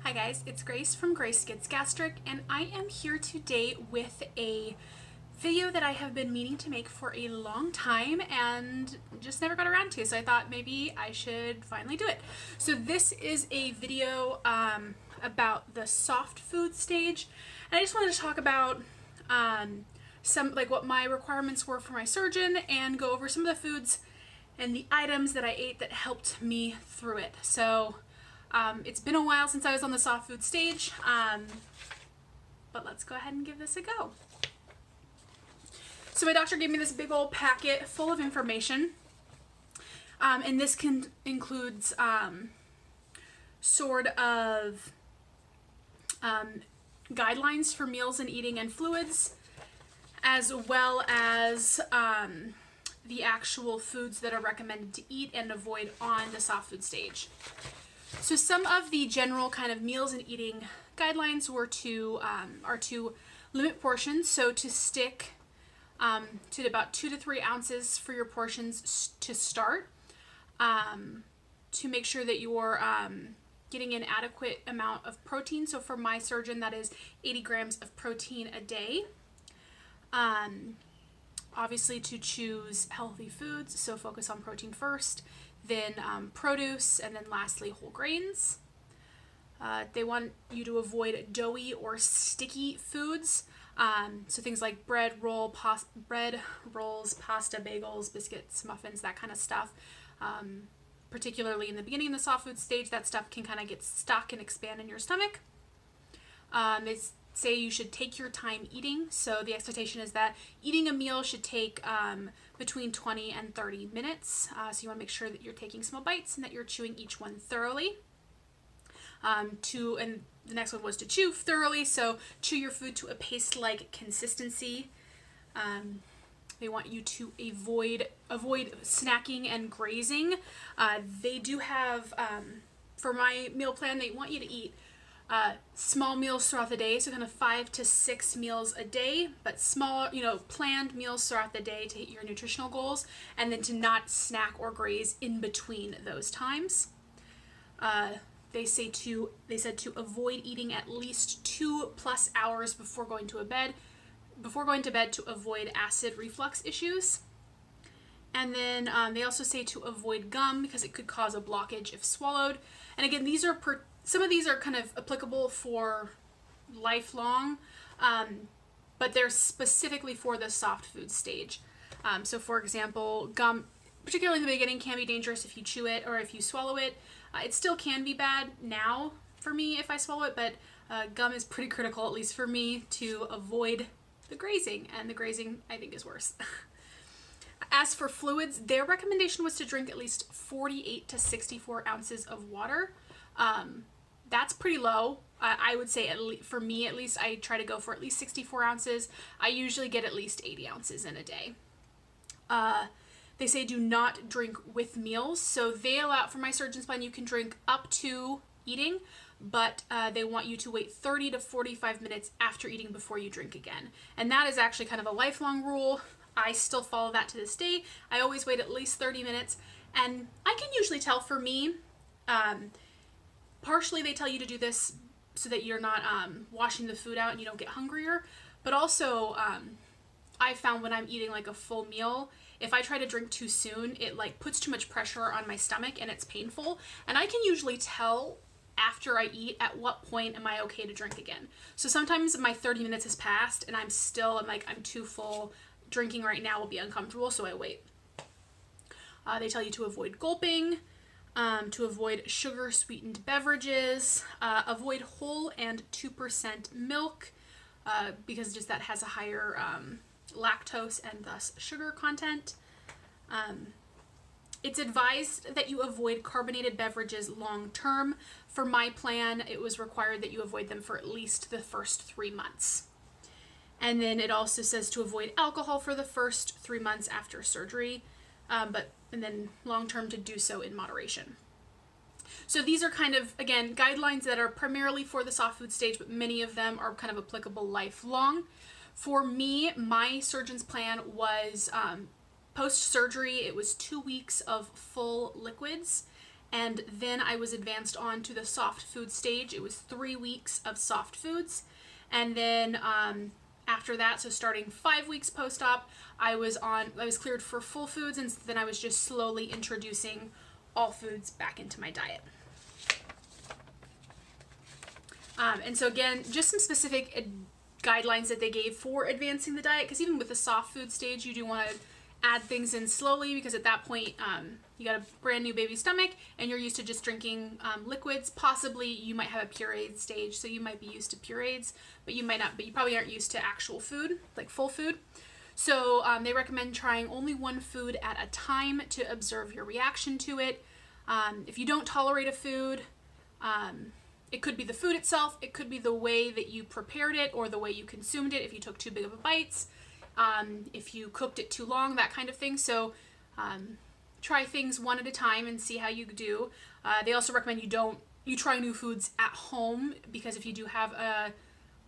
Hi guys, it's Grace from Grace Gets Gastric, and I am here today with a video that I have been meaning to make for a long time and just never got around to, so I thought maybe I should finally do it. So this is a video about the soft food stage, and I just wanted to talk about some, like, what my requirements were for my surgeon and go over some of the foods and the items that I ate that helped me through it. So it's been a while since I was on the soft food stage, but let's go ahead and give this a go. So my doctor gave me this big old packet full of information, and this includes sort of guidelines for meals and eating and fluids, as well as the actual foods that are recommended to eat and avoid on the soft food stage. So some of the general kind of meals and eating guidelines are to limit portions, so to stick to about 2 to 3 ounces for your portions to start, to make sure that you're getting an adequate amount of protein. So for my surgeon, that is 80 grams of protein a day. Obviously to choose healthy foods, so focus on protein first, then produce, and then lastly whole grains. They want you to avoid doughy or sticky foods, so things like bread rolls, pasta, bagels, biscuits, muffins, that kind of stuff. Particularly in the beginning of the soft food stage, that stuff can kind of get stuck and expand in your stomach. They say you should take your time eating, so the expectation is that eating a meal should take between 20 and 30 minutes, so you want to make sure that you're taking small bites and that you're chewing each one thoroughly. And the next one was to chew thoroughly, so chew your food to a paste-like consistency. They want you to avoid snacking and grazing. They do have, for my meal plan, they want you to eat small meals throughout the day, so kind of 5 to 6 meals a day, but small, planned meals throughout the day to hit your nutritional goals, and then to not snack or graze in between those times. They said to avoid eating at least 2+ hours before going to bed to avoid acid reflux issues. And then they also say to avoid gum because it could cause a blockage if swallowed. And again, some of these are kind of applicable for lifelong, but they're specifically for the soft food stage. So for example, gum, particularly in the beginning, can be dangerous if you chew it or if you swallow it. It still can be bad now for me if I swallow it, but gum is pretty critical, at least for me, to avoid the grazing, and the grazing I think is worse. As for fluids, their recommendation was to drink at least 48 to 64 ounces of water. That's pretty low. I would say, for me at least, I try to go for at least 64 ounces. I usually get at least 80 ounces in a day. They say do not drink with meals. So they allow, for my surgeon's plan, you can drink up to eating, but they want you to wait 30 to 45 minutes after eating before you drink again. And that is actually kind of a lifelong rule. I still follow that to this day. I always wait at least 30 minutes, and I can usually tell, for me, partially they tell you to do this so that you're not washing the food out and you don't get hungrier, but also I found when I'm eating like a full meal, if I try to drink too soon, it like puts too much pressure on my stomach and it's painful, and I can usually tell after I eat at what point am I okay to drink again. So sometimes my 30 minutes has passed and I'm too full, drinking right now will be uncomfortable, so I wait. They tell you to avoid gulping, to avoid sugar-sweetened beverages, avoid whole and 2% milk, because just that has a higher lactose and thus sugar content. It's advised that you avoid carbonated beverages long term. For my plan, it was required that you avoid them for at least the first 3 months. And then it also says to avoid alcohol for the first 3 months after surgery, and then long term to do so in moderation. So these are kind of, again, guidelines that are primarily for the soft food stage, but many of them are kind of applicable lifelong. For me, my surgeon's plan was post-surgery, it was 2 weeks of full liquids, And then I was advanced on to the soft food stage. It was 3 weeks of soft foods. And then after that, so starting 5 weeks post-op, I was cleared for full foods, and then I was just slowly introducing all foods back into my diet. And so again, just some specific guidelines that they gave for advancing the diet, because even with the soft food stage, you do want to add things in slowly, because at that point, you got a brand new baby stomach and you're used to just drinking liquids. Possibly you might have a pureed stage, so you might be used to pureeds, but you might not, but you probably aren't used to actual food, like full food. So they recommend trying only one food at a time to observe your reaction to it. If you don't tolerate a food, it could be the food itself, it could be the way that you prepared it or the way you consumed it, if you took too big of a bites, if you cooked it too long, that kind of thing. So try things one at a time and see how you do. They also recommend you try new foods at home, because if you do have a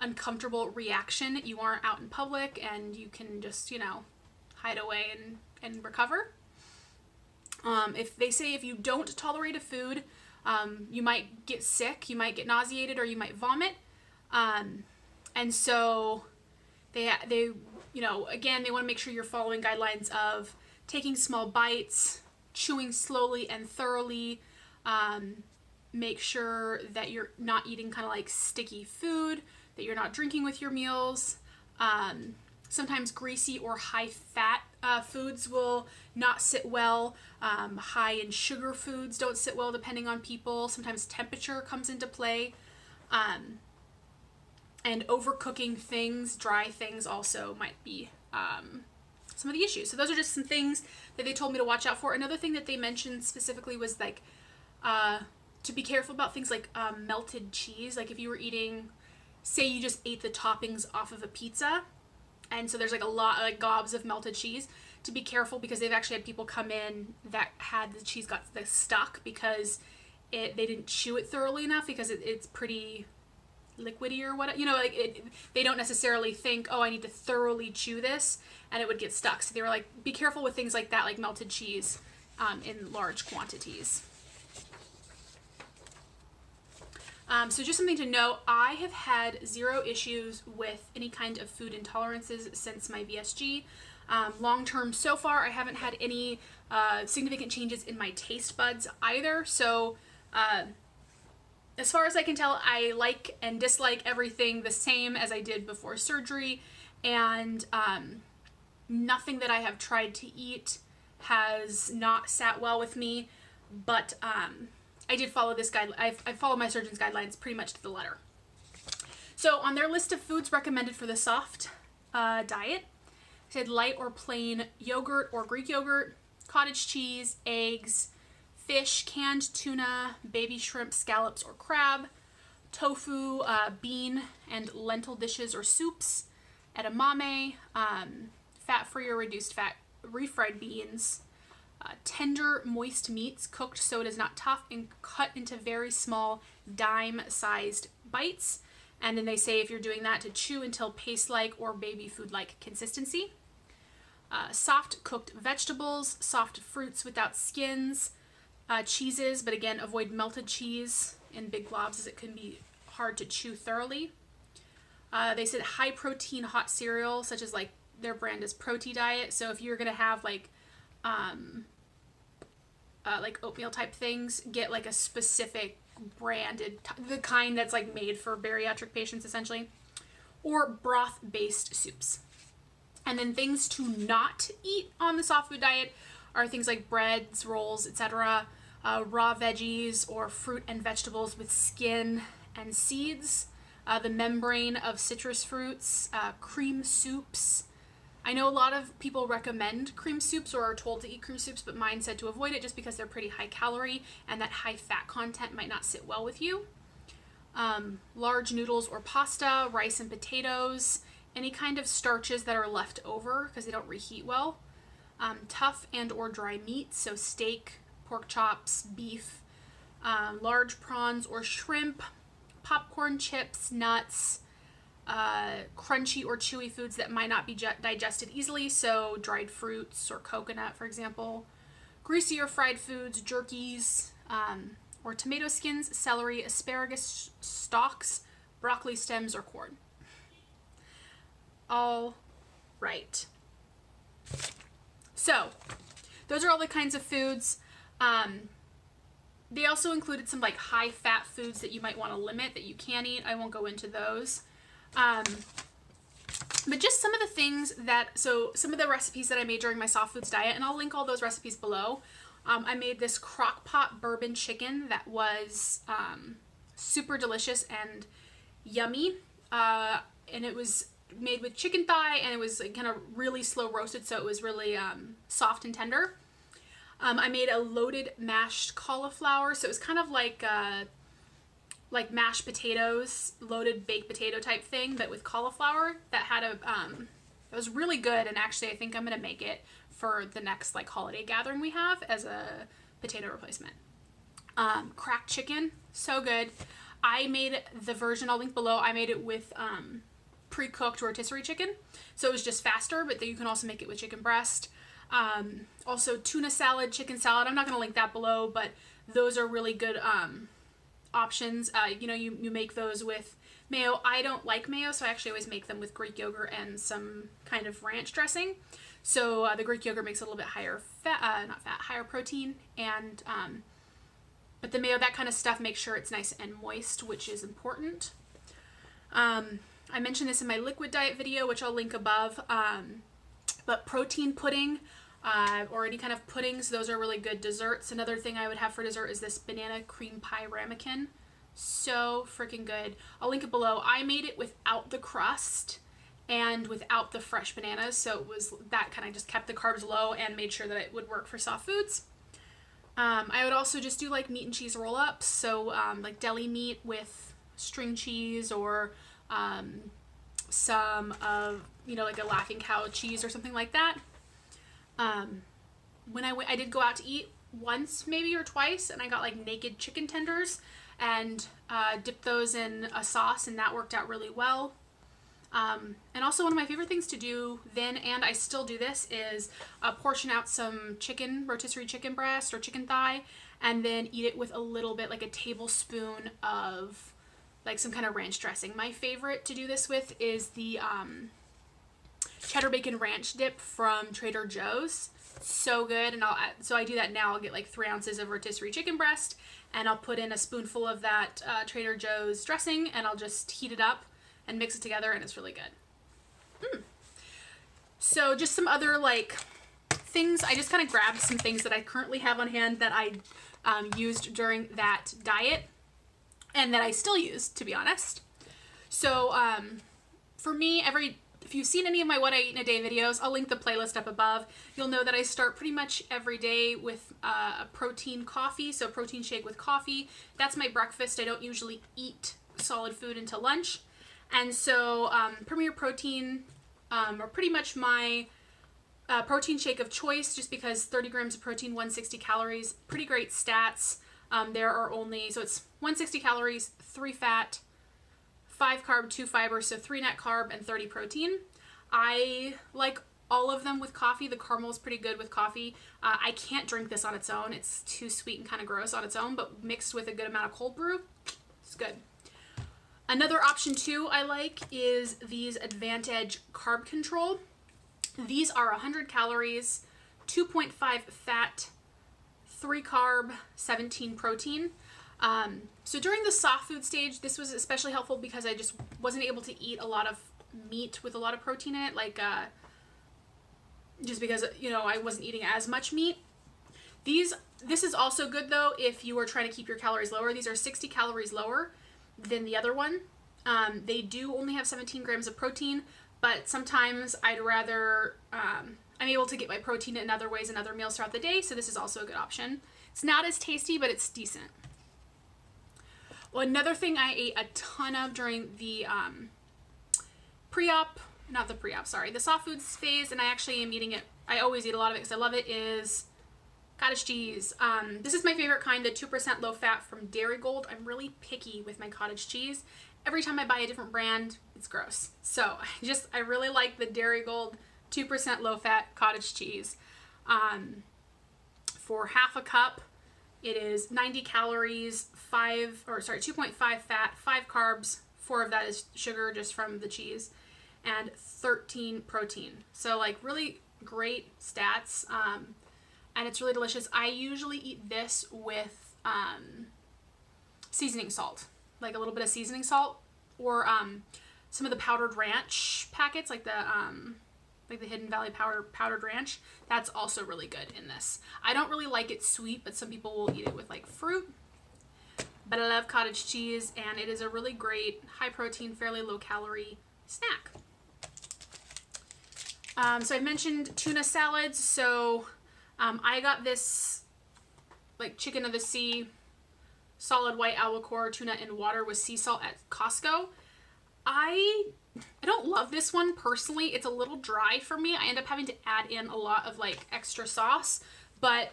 uncomfortable reaction, you aren't out in public and you can just, hide away and recover. If they say if you don't tolerate a food, you might get sick, you might get nauseated, or you might vomit. And so they again, they want to make sure you're following guidelines of taking small bites, chewing slowly and thoroughly, make sure that you're not eating kind of like sticky food, that you're not drinking with your meals. Sometimes greasy or high fat foods will not sit well. High in sugar foods don't sit well depending on people. Sometimes temperature comes into play. And overcooking things, dry things also might be some of the issues. So those are just some things that they told me to watch out for. Another thing that they mentioned specifically was like to be careful about things like melted cheese. Like if you were eating, say you just ate the toppings off of a pizza, and so there's like a lot, like gobs of melted cheese, to be careful, because they've actually had people come in that had the cheese got stuck because they didn't chew it thoroughly enough, because it's pretty liquidy or what, they don't necessarily think, oh, I need to thoroughly chew this, and it would get stuck. So they were like, be careful with things like that, like melted cheese in large quantities. So just something to note, I have had 0 issues with any kind of food intolerances since my VSG. Long term so far, I haven't had any significant changes in my taste buds either. So as far as I can tell, I like and dislike everything the same as I did before surgery, and nothing that I have tried to eat has not sat well with me, but I did follow this guide. I followed my surgeon's guidelines pretty much to the letter. So on their list of foods recommended for the soft diet, said light or plain yogurt or Greek yogurt, cottage cheese, eggs, fish, canned tuna, baby shrimp, scallops, or crab, tofu, bean and lentil dishes or soups, edamame, fat-free or reduced fat refried beans, tender, moist meats cooked so it is not tough and cut into very small dime-sized bites. And then they say if you're doing that, to chew until paste-like or baby food-like consistency. Soft cooked vegetables, soft fruits without skins, cheeses, but again, avoid melted cheese in big globs as it can be hard to chew thoroughly. They said high protein hot cereal, such as like their brand is Protein Diet. So if you're going to have like oatmeal type things, get like a specific branded, the kind that's like made for bariatric patients essentially, or broth based soups. And then things to not eat on the soft food diet are things like breads, rolls, etc., raw veggies or fruit and vegetables with skin and seeds, the membrane of citrus fruits, cream soups. I know a lot of people recommend cream soups or are told to eat cream soups, but mine said to avoid it just because they're pretty high calorie and that high fat content might not sit well with you. Large noodles or pasta, rice and potatoes, any kind of starches that are left over because they don't reheat well. Tough and or dry meats, so steak, pork chops, beef, large prawns or shrimp, popcorn, chips, nuts, crunchy or chewy foods that might not be digested easily, so dried fruits or coconut, for example, greasy or fried foods, jerkies, or tomato skins, celery, asparagus stalks, broccoli stems, or corn. All right. So those are all the kinds of foods. They also included some like high fat foods that you might want to limit that you can eat. I won't go into those. But just some of the things that, so some of the recipes that I made during my soft foods diet, and I'll link all those recipes below. I made this crock pot bourbon chicken that was super delicious and yummy. And it was made with chicken thigh, and it was like kind of really slow roasted, so it was really soft and tender. I made a loaded mashed cauliflower, so it was kind of like mashed potatoes, loaded baked potato type thing, but with cauliflower. That had it was really good, and actually I think I'm gonna make it for the next like holiday gathering we have as a potato replacement. Cracked chicken, so good. I made the version I'll link below. I made it with pre-cooked rotisserie chicken, so it was just faster, but then you can also make it with chicken breast. Also tuna salad, chicken salad. I'm not going to link that below, but those are really good options. You know, you make those with mayo. I don't like mayo, so I actually always make them with Greek yogurt and some kind of ranch dressing. So the Greek yogurt makes it a little bit higher fat, higher protein, and but the mayo, that kind of stuff, makes sure it's nice and moist, which is important. I mentioned this in my liquid diet video, which I'll link above, but protein pudding, or any kind of puddings, those are really good desserts. Another thing I would have for dessert is this banana cream pie ramekin. So freaking good. I'll link it below. I made it without the crust and without the fresh bananas, so it was, that kind of just kept the carbs low and made sure that it would work for soft foods. I would also just do like meat and cheese roll-ups, so like deli meat with string cheese, or some of, you know, like a Laughing Cow cheese or something like that. When I did go out to eat once maybe or twice, and I got like naked chicken tenders and dipped those in a sauce, and that worked out really well. And also one of my favorite things to do then, and I still do this, is portion out some chicken, rotisserie chicken breast or chicken thigh, and then eat it with a little bit, like a tablespoon of like some kind of ranch dressing. My favorite to do this with is the cheddar bacon ranch dip from Trader Joe's. So good. And so I do that now. I'll get like 3 ounces of rotisserie chicken breast, and I'll put in a spoonful of that Trader Joe's dressing, and I'll just heat it up and mix it together, and it's really good. So just some other like things. I just kind of grabbed some things that I currently have on hand that I used during that diet, and that I still use, to be honest. So for me, if you've seen any of my What I Eat in a Day videos, I'll link the playlist up above. You'll know that I start pretty much every day with a protein coffee, so protein shake with coffee. That's my breakfast. I don't usually eat solid food until lunch. And so Premier Protein are pretty much my protein shake of choice, just because 30 grams of protein, 160 calories, pretty great stats. There are only, so it's 160 calories, 3 fat, 5 carb, 2 fiber, so 3 net carb and 30 protein. I like all of them with coffee. The caramel is pretty good with coffee. I can't drink this on its own. It's too sweet and kind of gross on its own, but mixed with a good amount of cold brew, it's good. Another option too I like is these Advantage Carb Control. These are 100 calories, 2.5 fat, 3 carb, 17 protein. So during the soft food stage, this was especially helpful because I just wasn't able to eat a lot of meat with a lot of protein in it, like just because, you know, I wasn't eating as much meat. This is also good though if you are trying to keep your calories lower. These are 60 calories lower than the other one. They do only have 17 grams of protein, but sometimes I'd rather, I'm able to get my protein in other ways in other meals throughout the day, so this is also a good option. It's not as tasty, but it's decent. Well, another thing I ate a ton of during the the soft foods phase, and I actually am eating it, I always eat a lot of it because I love it, is cottage cheese. This is my favorite kind, the 2% low fat from Dairy Gold. I'm really picky with my cottage cheese. Every time I buy a different brand, it's gross. So I really like the Dairy Gold 2% low fat cottage cheese. For half a cup, It is 90 calories, 2.5 fat, 5 carbs, 4 of that is sugar just from the cheese, and 13 protein. So like really great stats, and it's really delicious. I usually eat this with seasoning salt, like a little bit of seasoning salt, or some of the powdered ranch packets, like the Hidden Valley powdered ranch. That's also really good in this. I don't really like it sweet, but some people will eat it with like fruit. But I love cottage cheese, and it is a really great high protein, fairly low calorie snack. So I mentioned tuna salads. So I got this like chicken of the sea, solid white albacore tuna in water with sea salt at Costco. I don't love this one personally. It's a little dry for me. I end up having to add in a lot of like extra sauce, but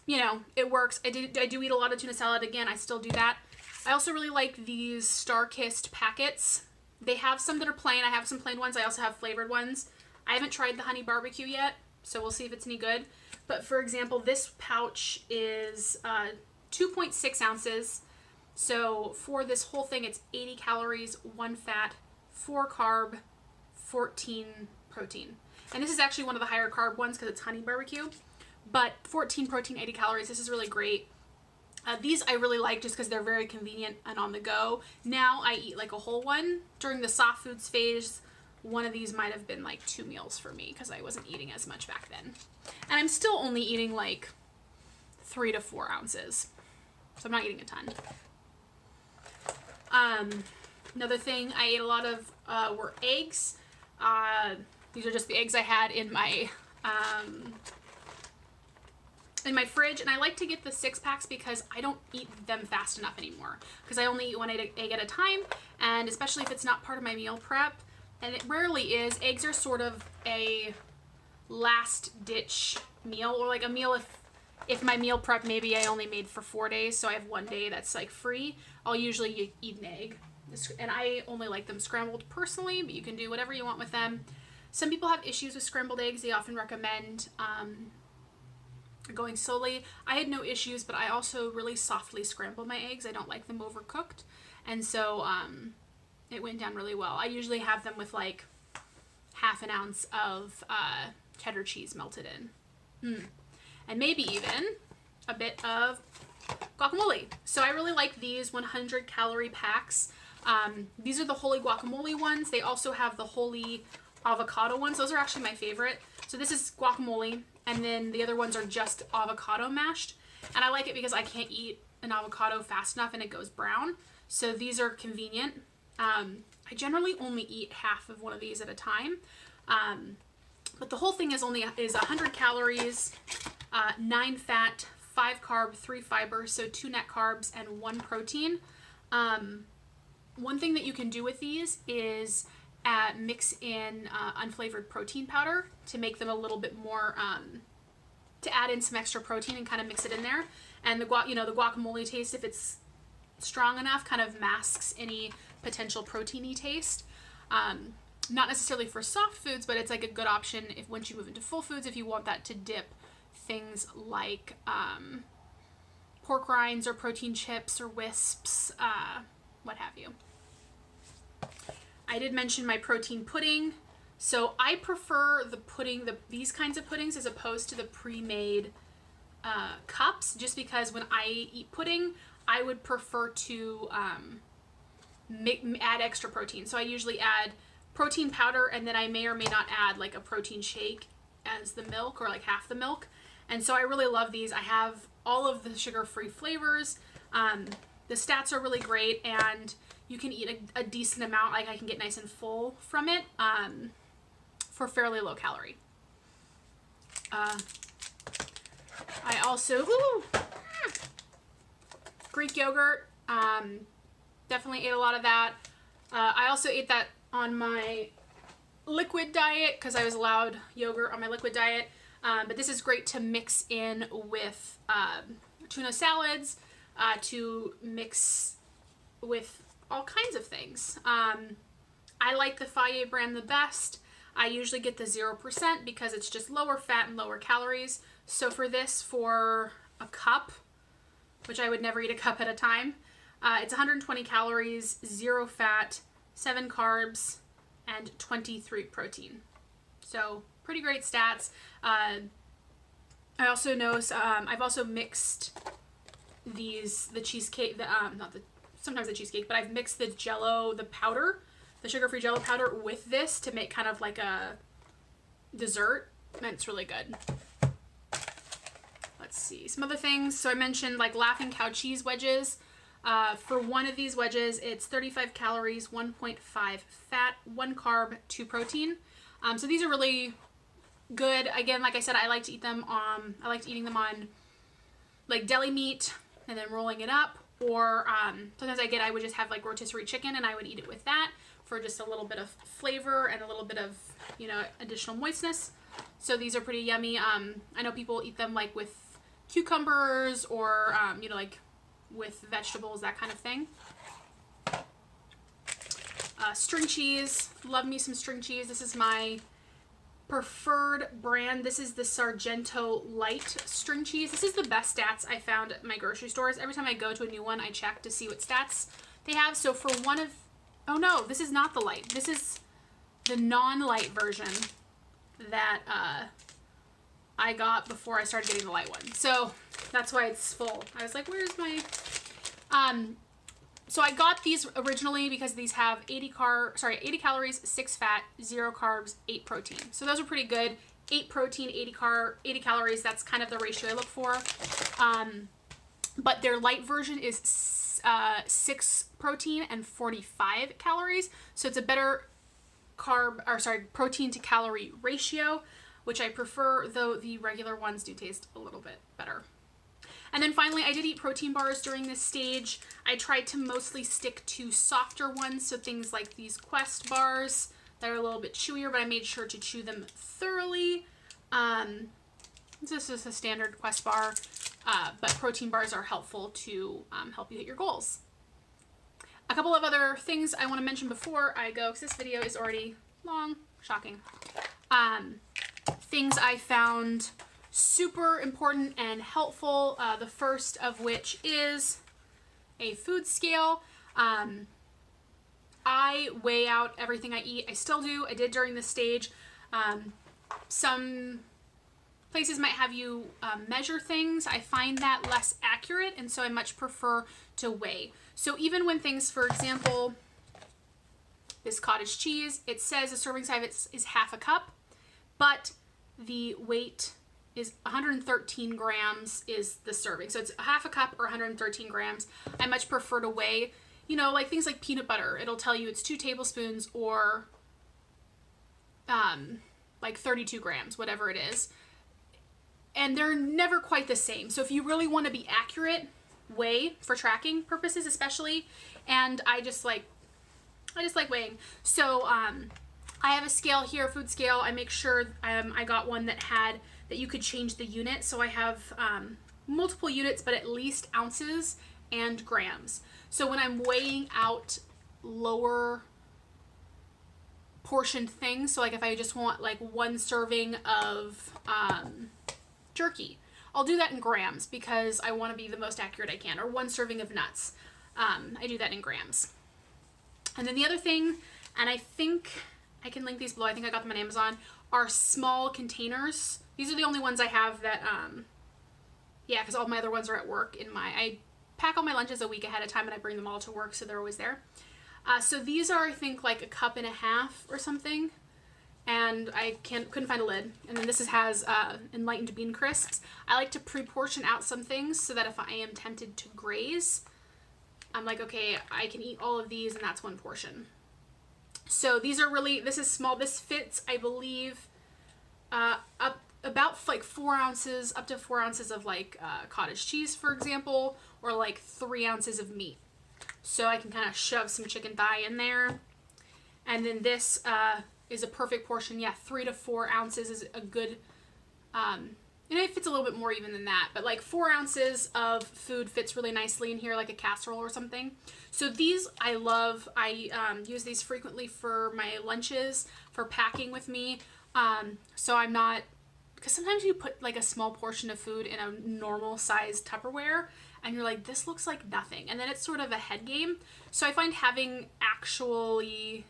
you know, it works. I do eat a lot of tuna salad. Again, I still do that. I also really like these Star-Kissed packets. They have some that are plain. I have some plain ones. I also have flavored ones. I haven't tried the honey barbecue yet, so we'll see if it's any good. But for example, this pouch is 2.6 ounces. So for this whole thing, it's 80 calories, 1 fat, 4 carb, 14 protein. And this is actually one of the higher carb ones because it's honey barbecue. But 14 protein, 80 calories. This is really great. These I really like just because they're very convenient and on the go. Now I eat like a whole one. During the soft foods phase, one of these might have been like 2 meals for me because I wasn't eating as much back then. And I'm still only eating like 3 to 4 ounces. So I'm not eating a ton. Another thing I ate a lot of were eggs. These are just the eggs I had in my fridge, and I like to get the 6-packs because I don't eat them fast enough anymore because I only eat 1 egg at a time, and especially if it's not part of my meal prep, and it rarely is. Eggs are sort of a last ditch meal, or like a meal if my meal prep maybe I only made for 4 days, so I have 1 day that's like free, I'll usually eat an egg. And I only like them scrambled personally, but you can do whatever you want with them. Some people have issues with scrambled eggs. They often recommend going slowly. I had no issues, but I also really softly scramble my eggs. I don't like them overcooked. And so it went down really well. I usually have them with like half an ounce of cheddar cheese melted in. And maybe even a bit of guacamole. So I really like these 100 calorie packs. These are the wholly guacamole ones. They also have the wholly avocado ones. Those are actually my favorite. So this is guacamole, and then the other ones are just avocado mashed. And I like it because I can't eat an avocado fast enough and it goes brown. So these are convenient. I generally only eat half of one of these at a time. But the whole thing is 100 calories, 9 fat, 5 carb, 3 fiber, so 2 net carbs and 1 protein. One thing that you can do with these is mix in unflavored protein powder to make them a little bit more, to add in some extra protein and kind of mix it in there. And the guacamole taste, if it's strong enough, kind of masks any potential proteiny taste. Not necessarily for soft foods, but it's like a good option if once you move into full foods, if you want that to dip things like pork rinds or protein chips or wisps, what have you. I did mention my protein pudding. So I prefer the pudding, these kinds of puddings as opposed to the pre-made cups, just because when I eat pudding, I would prefer to add extra protein. So I usually add protein powder, and then I may or may not add like a protein shake as the milk, or like half the milk. And so I really love these. I have all of the sugar-free flavors. The stats are really great, and you can eat a decent amount. Like I can get nice and full from it for fairly low calorie. I also, Greek yogurt, definitely ate a lot of that. I also ate that on my liquid diet because I was allowed yogurt on my liquid diet. But this is great to mix in with tuna salads, to mix with all kinds of things. I like the Faye brand the best. I usually get the 0% because it's just lower fat and lower calories. So for this, for a cup, which I would never eat a cup at a time. It's 120 calories, 0 fat, 7 carbs, and 23 protein. So pretty great stats. I also know I've also mixed the cheesecake, sometimes the cheesecake, but I've mixed the Jell-O, the powder, the sugar-free Jell-O powder with this to make kind of like a dessert, and it's really good. Let's see, some other things. So I mentioned like Laughing Cow cheese wedges. For one of these wedges, it's 35 calories, 1.5 fat, 1 carb, 2 protein. So these are really good. Again, like I said, I like to eat them on, I liked eating them on like deli meat and then rolling it up, or sometimes I would just have like rotisserie chicken and I would eat it with that for just a little bit of flavor and a little bit of, you know, additional moistness. So these are pretty yummy. I know people eat them like with cucumbers or, you know, like with vegetables, that kind of thing. String cheese, love me some string cheese. This is my preferred brand. This is the Sargento Light string cheese. This is the best stats I found at my grocery stores. Every time I go to a new one, I check to see what stats they have. So for one of, oh no, this is not the light. This is the non-light version that I got before I started getting the light one. So that's why it's full. I was like, where's my, so I got these originally because these have 80 calories, 6 fat, 0 carbs, 8 protein. So those are pretty good. 8 protein, 80 calories. That's kind of the ratio I look for. But their light version is 6 protein and 45 calories. So it's a better protein to calorie ratio, which I prefer, though the regular ones do taste a little bit better. And then finally, I did eat protein bars during this stage. I tried to mostly stick to softer ones, so things like these Quest bars that are a little bit chewier, but I made sure to chew them thoroughly. This is a standard Quest bar, but protein bars are helpful to help you hit your goals. A couple of other things I want to mention before I go, because this video is already long, shocking. Things I found super important and helpful, the first of which is a food scale. I weigh out everything I eat. I still do. I did during this stage. Some places might have you measure things. I find that less accurate, and so I much prefer to weigh. So even when things, for example, this cottage cheese, it says the serving size is half a cup, but the weight is 113 grams is the serving. So it's half a cup or 113 grams. I much prefer to weigh, you know, like things like peanut butter. It'll tell you it's 2 tablespoons or like 32 grams, whatever it is. And they're never quite the same. So if you really want to be accurate, weigh for tracking purposes especially. And I just like weighing. So I have a scale here, a food scale. I make sure I got one that you could change the unit. So I have multiple units, but at least ounces and grams. So when I'm weighing out lower portioned things, so like if I just want like 1 serving of jerky, I'll do that in grams because I want to be the most accurate I can, or 1 serving of nuts. I do that in grams. And then the other thing, and I think I can link these below, I think I got them on Amazon, are small containers. These are the only ones I have that, yeah, because all my other ones are at work. I pack all my lunches a week ahead of time and I bring them all to work, so they're always there. So these are, I think, like 1.5 cups or something, and I couldn't find a lid. And then this has enlightened bean crisps. I like to pre-portion out some things so that if I am tempted to graze, I'm like, okay, I can eat all of these and that's 1 portion. So these are really, this is small. This fits, I believe, up about like 4 ounces, up to 4 ounces of like cottage cheese, for example, or like 3 ounces of meat. So I can kind of shove some chicken thigh in there. And then this is a perfect portion. Yeah, 3 to 4 ounces is a good, and it fits a little bit more even than that, but like 4 ounces of food fits really nicely in here, like a casserole or something. So these I love. I use these frequently for my lunches, for packing with me. So I'm not, because sometimes you put like a small portion of food in a normal size Tupperware and you're like, this looks like nothing. And then it's sort of a head game. So I find having actually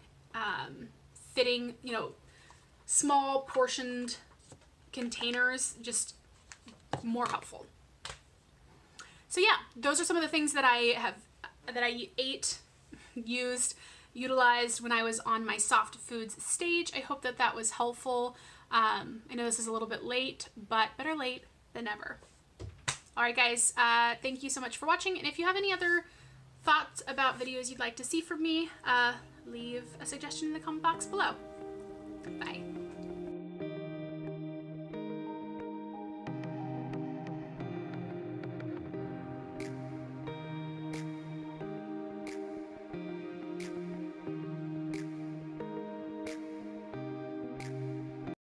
fitting, you know, small portioned containers just more helpful. So yeah, those are some of the things that I ate, used, utilized when I was on my soft foods stage. I hope that that was helpful. I know this is a little bit late, but better late than never. All right, guys, thank you so much for watching. And if you have any other thoughts about videos you'd like to see from me, leave a suggestion in the comment box below. Bye.